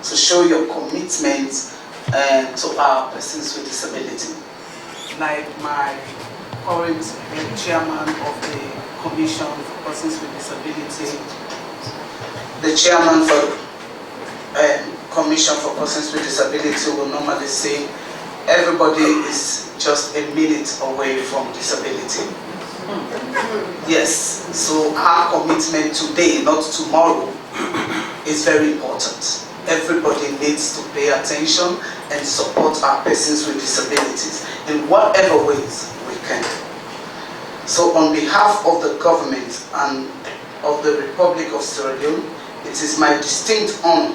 to show your commitment to our persons with disability. Like my current chairman of the Commission for Persons with Disability, the chairman for Commission for Persons with Disability will normally say, everybody is just a minute away from disability. Yes, so our commitment today, not tomorrow, is very important. Everybody needs to pay attention and support our persons with disabilities in whatever ways we can. So on behalf of the government and of the Republic of Sierra Leone, it is my distinct honor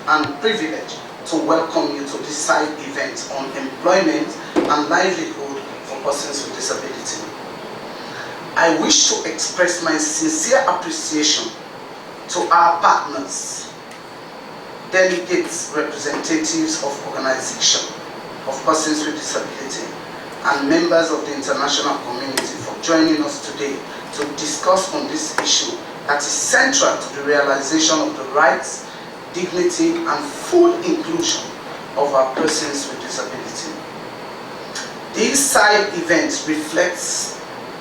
and privilege to welcome you to this side event on employment and livelihood for persons with disability. I wish to express my sincere appreciation to our partners, delegates, representatives of organizations of persons with disability, and members of the international community for joining us today to discuss on this issue that is central to the realization of the rights, dignity, and full inclusion of our persons with disability. These side events reflects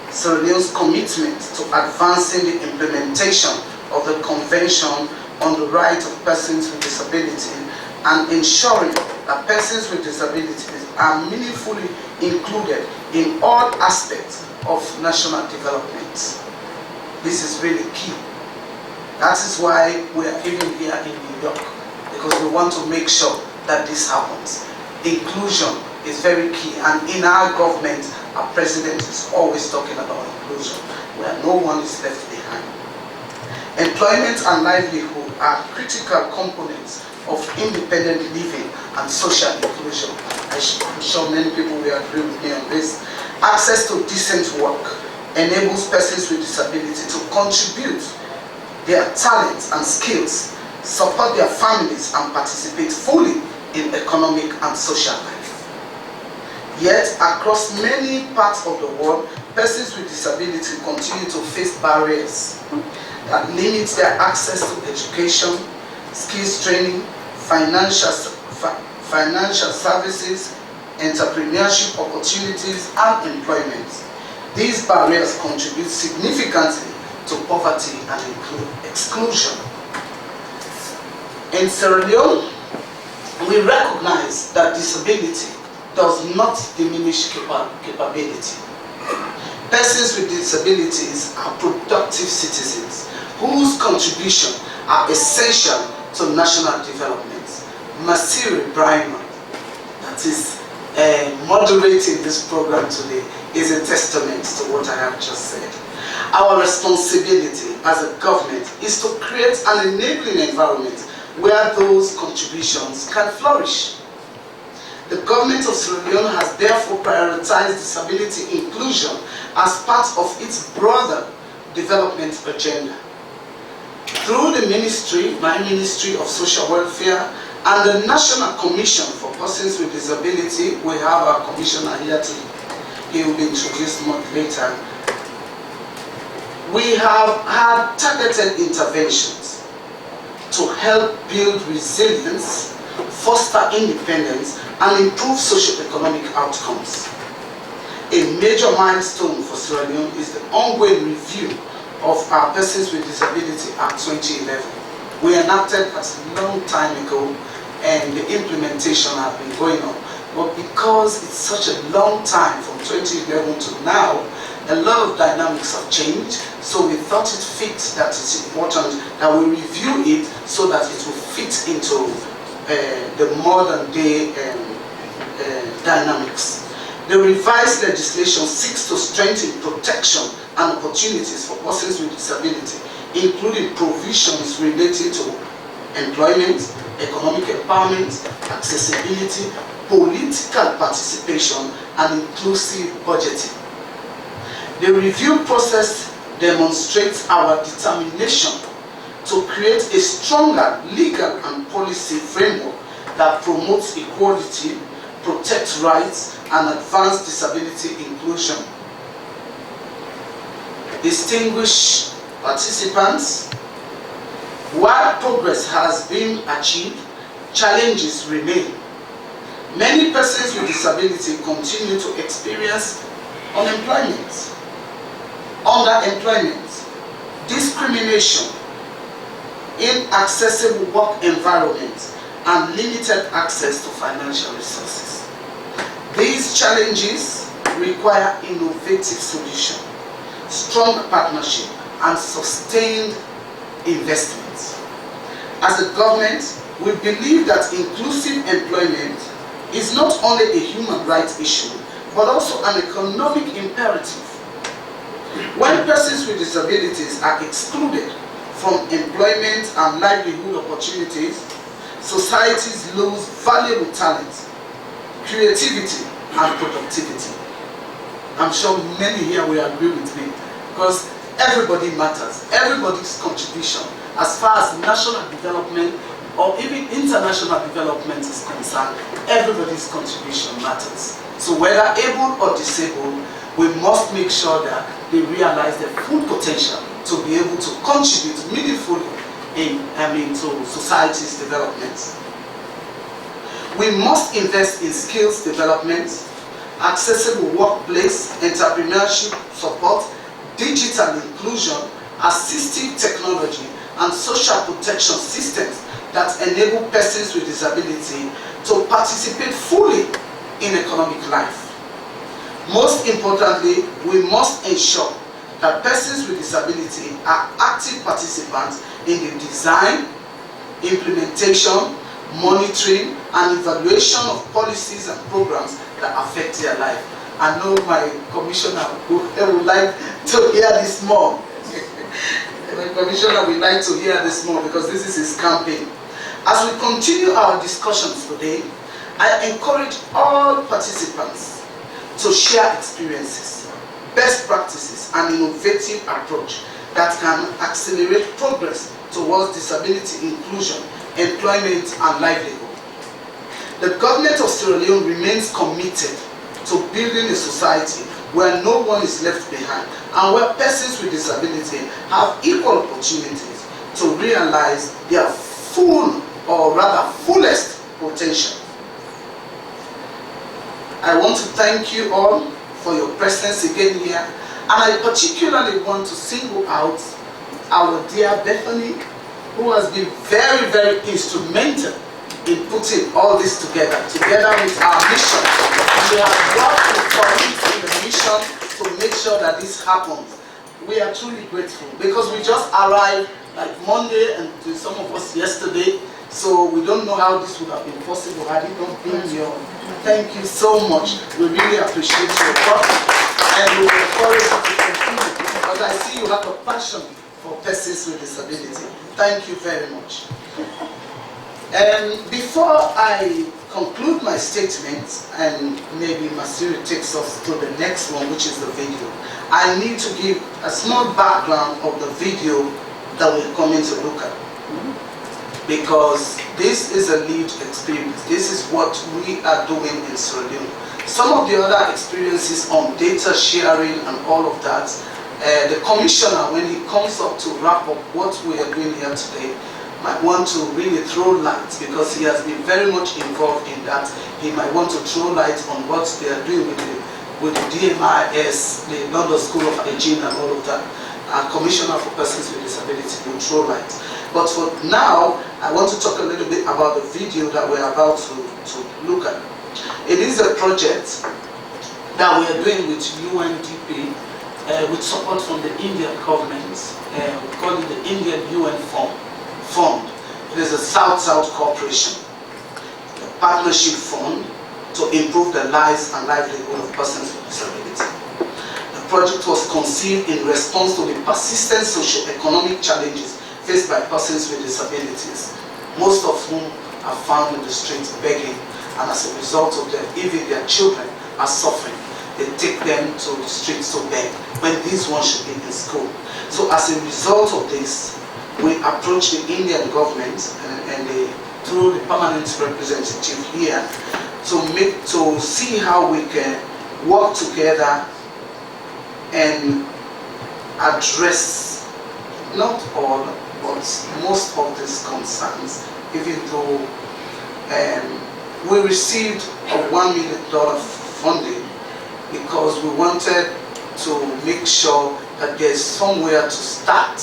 Sierra Leone's commitment to advancing the implementation of the Convention on the Rights of Persons with Disability and ensuring that persons with disabilities are meaningfully included in all aspects of national development. This is really key. That is why we are even here in New York, because we want to make sure that this happens. Inclusion is very key, and in our government, our president is always talking about inclusion, where no one is left behind. Employment and livelihood are critical components of independent living and social inclusion. I'm sure many people will agree with me on this. Access to decent work enables persons with disability to contribute their talents and skills, support their families, and participate fully in economic and social life. Yet, across many parts of the world, persons with disability continue to face barriers that limit their access to education, skills training, financial services, entrepreneurship opportunities, and employment. These barriers contribute significantly to poverty and exclusion. In Sierra Leone, we recognize that disability does not diminish capability. Persons with disabilities are productive citizens whose contributions are essential to national development. Masiri Brahima, that is moderating this program today, is a testament to what I have just said. Our responsibility as a government is to create an enabling environment where those contributions can flourish. The government of Sierra Leone has therefore prioritized disability inclusion as part of its broader development agenda. Through the ministry, my Ministry of Social Welfare, and the National Commission for Persons with Disability, we have our commissioner here today. He will be introduced much later. We have had targeted interventions to help build resilience, foster independence, and improve socio-economic outcomes. A major milestone for Sierra Leone is the ongoing review of our Persons with Disability Act 2011. We enacted that a long time ago, and the implementation has been going on. But because it's such a long time from 2011 to now, a lot of dynamics have changed, so we thought it fit that it's important that we review it so that it will fit into the modern day dynamics. The revised legislation seeks to strengthen protection and opportunities for persons with disability, including provisions related to employment, economic empowerment, accessibility, political participation, and inclusive budgeting. The review process demonstrates our determination to create a stronger legal and policy framework that promotes equality, protects rights, and advances disability inclusion. Distinguished participants, while progress has been achieved, challenges remain. Many persons with disability continue to experience unemployment, underemployment, discrimination, inaccessible work environment, and limited access to financial resources. These challenges require innovative solutions, strong partnership, and sustained investments. As a government, we believe that inclusive employment is not only a human rights issue, but also an economic imperative. When persons with disabilities are excluded from employment and livelihood opportunities, societies lose valuable talent, creativity, and productivity. I'm sure many here will agree with me, because everybody matters. Everybody's contribution, as far as national development or even international development is concerned, everybody's contribution matters. So whether able or disabled, we must make sure that they realize their full potential to be able to contribute meaningfully to society's development. We must invest in skills development, accessible workplace, entrepreneurship support, digital inclusion, assistive technology, and social protection systems that enable persons with disability to participate fully in economic life. Most importantly, we must ensure that persons with disability are active participants in the design, implementation, monitoring, and evaluation of policies and programs that affect their life. I know my commissioner would like to hear this more. My commissioner would like to hear this more, because this is his campaign. As we continue our discussions today, I encourage all participants to share experiences, best practices, and innovative approach that can accelerate progress towards disability inclusion, employment, and livelihood. The government of Sierra Leone remains committed to building a society where no one is left behind and where persons with disability have equal opportunities to realize their full, or rather fullest, potential. I want to thank you all for your presence again here, and I particularly want to single out our dear Bethany, who has been very, very instrumental in putting all this together with our mission. We have worked with colleagues in the mission to make sure that this happens. We are truly grateful, because we just arrived like Monday, and to some of us yesterday, so we don't know how this would have been possible had it not been here. Thank you so much. We really appreciate your work, and we will encourage you to continue, because I see you have a passion for persons with disability. Thank you very much. Before I conclude my statement, and maybe Masiri takes us to the next one, which is the video, I need to give a small background of the video that we're coming to look at. Because this is a lived experience. This is what we are doing in Sierra Leone. Some of the other experiences on data sharing and all of that, the commissioner, when he comes up to wrap up what we are doing here today, might want to really throw light, because he has been very much involved in that. He might want to throw light on what they are doing with the DMIS, the London School of Hygiene, and all of that. Our Commissioner for Persons with Disability will throw light. But for now, I want to talk a little bit about the video that we're about to look at. It is a project that we are doing with UNDP, with support from the Indian government. We call it the Indian UN Fund. It is a South-South cooperation, a partnership fund to improve the lives and livelihood of persons with disability. The project was conceived in response to the persistent socio-economic challenges faced by persons with disabilities, most of whom are found in the streets begging, and as a result of that, even their children are suffering. They take them to the streets to beg, when these ones should be in school. So as a result of this, we approached the Indian government through the permanent representative here to see how we can work together and address not all, but most of these concerns, even though We received a $1 million funding because we wanted to make sure that there's somewhere to start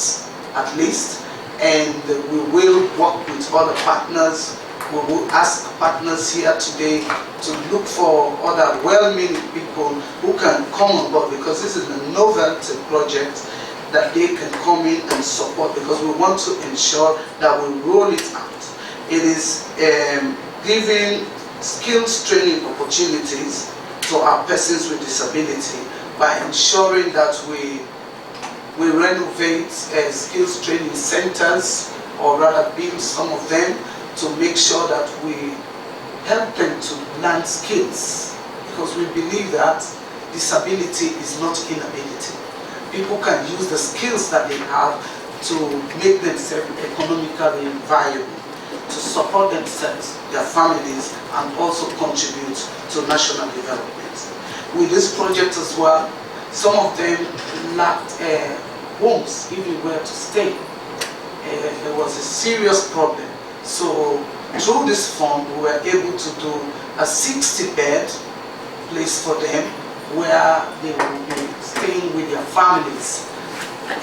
at least, and we will work with other partners. We will ask partners here today to look for other well-meaning people who can come on board, because this is a novelty project that they can come in and support, because we want to ensure that we roll it out. It is giving skills training opportunities to our persons with disability by ensuring that we renovate skills training centers, or rather build some of them, to make sure that we help them to learn skills, because we believe that disability is not inability. People can use the skills that they have to make themselves economically viable, to support themselves, their families, and also contribute to national development. With this project as well, some of them lacked homes, even where to stay. It was a serious problem. So through this fund, we were able to do a 60-bed place for them, where they will be staying with their families,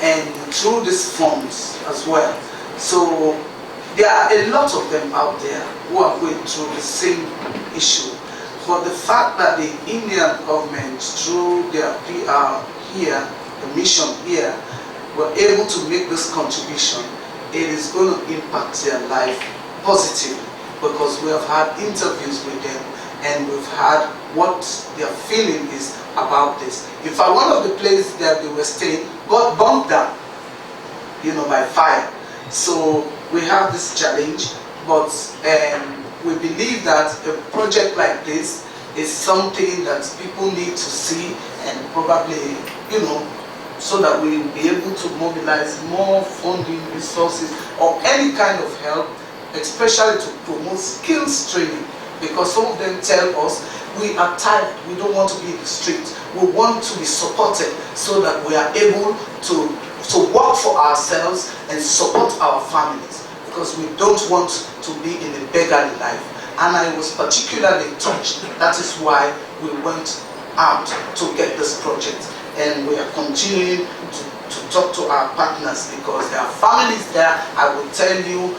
and through these funds as well. So there are a lot of them out there who are going through the same issue. But the fact that the Indian government, through their PR here, the mission here, were able to make this contribution, it is going to impact their life positively, because we have had interviews with them and we've had what their feeling is about this. In fact, one of the places that they were staying got burnt down, by fire. So we have this challenge, but we believe that a project like this is something that people need to see, and probably, so that we will be able to mobilize more funding resources or any kind of help, especially to promote skills training, because some of them tell us, we are tired, we don't want to be in the street, we want to be supported so that we are able to work for ourselves and support our families, because we don't want to be in a beggarly life. And I was particularly touched. That is why we went out to get this project. And we are continuing to talk to our partners, because there are families there. I will tell you,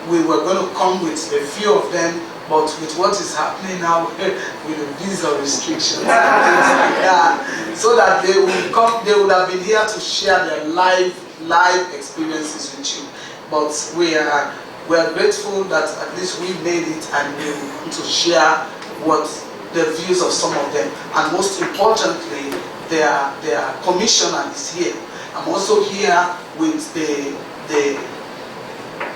we were going to come with a few of them, but with what is happening now with the visa restrictions and things like that, so that they will come, they would have been here to share their live experiences with you. But we are grateful that at least we made it, and we want to share what the views of some of them, and most importantly, their commissioner is here. I'm also here with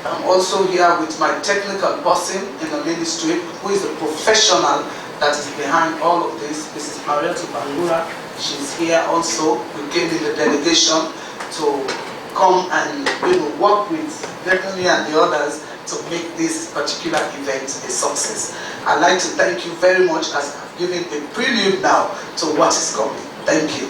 I'm also here with my technical person in the ministry, who is the professional that is behind all of this. This is Maria Tupangura. She's here also. We came in the delegation to come and work with Leone and the others to make this particular event a success. I'd like to thank you very much, as I've given a prelude now to what is coming. Thank you.